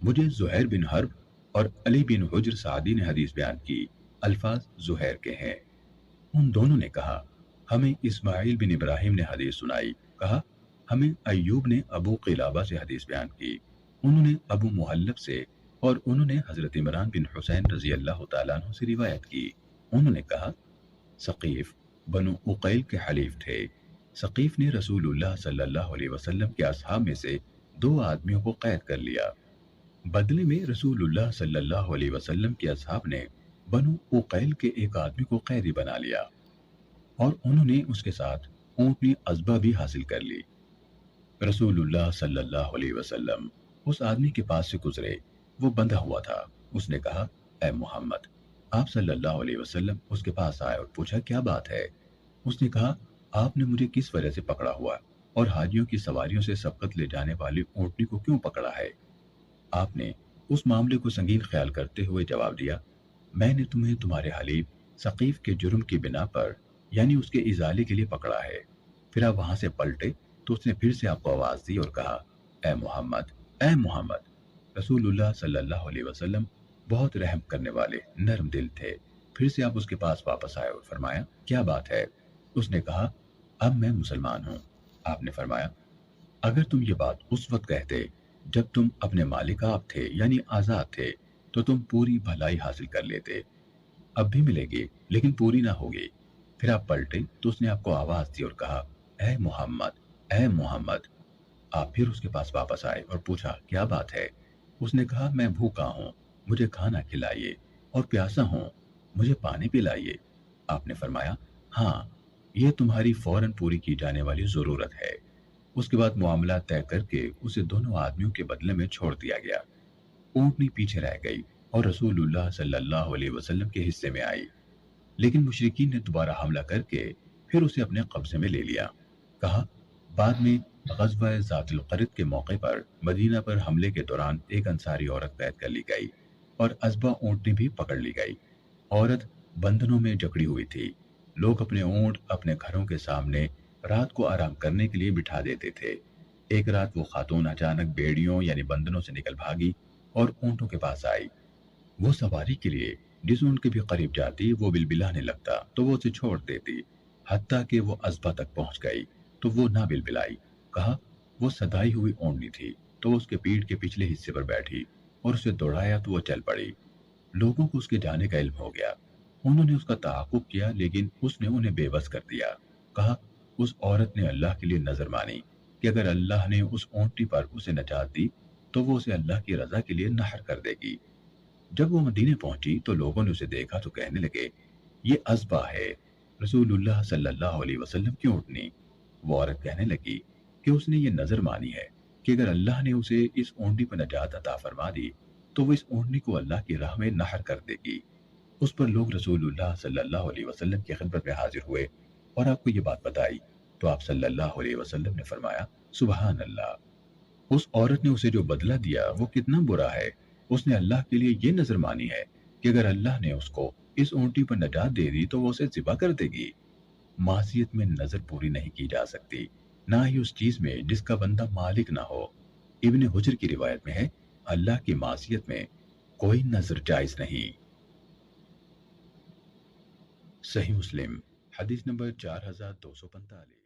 مجھے زہیر بن حرب اور علی بن حجر سعدی نے حدیث بیان کی، الفاظ زہیر کے ہیں۔ ان دونوں نے کہا ہمیں اسماعیل بن ابراہیم نے حدیث سنائی، کہا ہمیں ایوب نے ابو قلابہ سے حدیث بیان کی، انہوں نے ابو محلب سے، اور انہوں نے حضرت عمران بن حسین رضی اللہ تعالیٰ عنہ سے روایت کی۔ انہوں نے کہا ثقیف بنو عقیل کے حلیف تھے۔ ثقیف نے رسول اللہ صلی اللہ علیہ وسلم کے اصحاب میں سے 2 آدمیوں کو قید کر لیا۔ بدلے میں رسول اللہ صلی اللہ علیہ وسلم کے اصحاب نے بنو عقیل کے ایک آدمی کو قیدی بنا لیا اور انہوں نے اس کے ساتھ اونٹنی ازبہ بھی حاصل کر لی۔ رسول اللہ صلی اللہ علیہ وسلم اس آدمی کے پاس سے گزرے، وہ بندھا ہوا تھا۔ اس نے کہا اے محمد، آپ صلی اللہ علیہ وسلم اس کے پاس آئے اور پوچھا کیا بات ہے؟ اس نے کہا آپ نے مجھے کس وجہ سے پکڑا ہوا اور حاجیوں کی سواریوں سے سبقت لے جانے والی اونٹنی کو کیوں پکڑا ہے؟ آپ نے اس معاملے کو سنگین خیال کرتے ہوئے جواب دیا میں نے تمہیں تمہارے حلیف ثقیف کے جرم کی بنا پر یعنی اس کے ازالے کے لیے پکڑا ہے۔ پھر آپ وہاں سے پلٹے تو اس نے پھر سے آپ کو آواز دی اور کہا اے محمد، اے محمد۔ رسول اللہ صلی اللہ علیہ وسلم بہت رحم کرنے والے نرم دل تھے۔ پھر سے آپ اس کے پاس واپس آئے اور فرمایا کیا بات ہے؟ اس نے کہا اب میں مسلمان ہوں۔ آپ نے فرمایا اگر تم یہ بات اس وقت کہتے جب تم اپنے مالک آپ تھے یعنی آزاد تھے تو تم پوری بھلائی حاصل کر لیتے، اب بھی ملے گی لیکن پوری نہ ہوگی۔ پھر آپ پلٹے تو اس نے آپ کو آواز دی اور کہا اے محمد، اے محمد۔ آپ پھر اس کے پاس واپس آئے اور پوچھا کیا بات ہے؟ اس نے کہا میں بھوکا ہوں، مجھے کھانا کھلائیے، اور پیاسا ہوں، مجھے پانی پلائیے۔ آپ نے فرمایا ہاں، یہ تمہاری فوراً پوری کی جانے والی ضرورت ہے۔ اس کے بعد معاملہ طے کر کے اسے دونوں آدمیوں کے بدلے میں چھوڑ دیا گیا۔ اونٹنی پیچھے رہ گئی اور رسول اللہ صلی اللہ علیہ وسلم کے حصے میں آئی، لیکن مشرکین نے دوبارہ حملہ کر کے پھر اسے اپنے قبضے میں لے لیا۔ کہا بعد میں غزوہ ذات القرد کے موقع پر مدینہ پر حملے کے دوران ایک انصاری عورت قید کر لی گئی اور ازبہ اونٹنی بھی پکڑ لی گئی۔ عورت بندھنوں میں جکڑی ہوئی تھی۔ لوگ اپنے اونٹ اپنے گھروں کے سامنے رات کو آرام کرنے کے لیے بٹھا دیتے تھے۔ ایک رات وہ خاتون اچانک بیڑیوں یعنی بندھنوں سے نکل بھاگی اور اونٹوں کے پاس آئی۔ وہ سواری کے لیے جس اونٹ کے بھی قریب جاتی وہ بلبلانے لگتا تو وہ اسے چھوڑ دیتی، حتیٰ کہ وہ ازبہ تک پہنچ گئی تو وہ نہ بلبلائی۔ کہا وہ سدائی ہوئی اونٹنی تھی تو وہ اس کے پیٹھ کے پچھلے حصے پر بیٹھی اور اسے دوڑایا تو وہ چل پڑی۔ لوگوں کو اس کے جانے کا علم ہو گیا، انہوں نے اس کا تعاقب کیا لیکن اس نے انہیں بے بس کر دیا۔ کہا اس عورت نے اللہ کے لیے نظر مانی کہ اگر اللہ نے اس اونٹنی پر اسے نجات دی تو وہ اسے اللہ کی رضا کے لیے نحر کر دے گی۔ جب وہ مدینے پہنچی تو لوگوں نے اسے دیکھا تو کہنے لگے یہ ازبہ ہے، رسول اللہ صلی اللہ علیہ وسلم کی اونٹنی۔ وہ عورت کہنے لگی کہ اس نے یہ نظر مانی ہے کہ اگر اللہ نے اسے اس اونٹنی پر نجات عطا فرما دی تو وہ اس اونٹنی کو اللہ کی راہ میں نحر کر دے گی۔ اس پر لوگ رسول اللہ صلی اللہ علیہ وسلم کی خدمت میں حاضر ہوئے اور آپ کو یہ بات بتائی تو آپ صلی اللہ علیہ وسلم نے فرمایا سبحان اللہ، اس عورت نے اسے جو بدلہ دیا وہ کتنا برا ہے۔ اس نے اللہ کے لیے یہ نظر مانی ہے کہ اگر اللہ نے اس کو اس اونٹی پر نجات دے دی تو وہ اسے ذبح کر دے گی۔ معصیت میں نظر پوری نہیں کی جا سکتی، نہ ہی اس چیز میں جس کا بندہ مالک نہ ہو۔ ابن حجر کی روایت میں ہے اللہ کی معصیت میں کوئی نظر جائز نہیں۔ صحیح مسلم حدیث نمبر 4245۔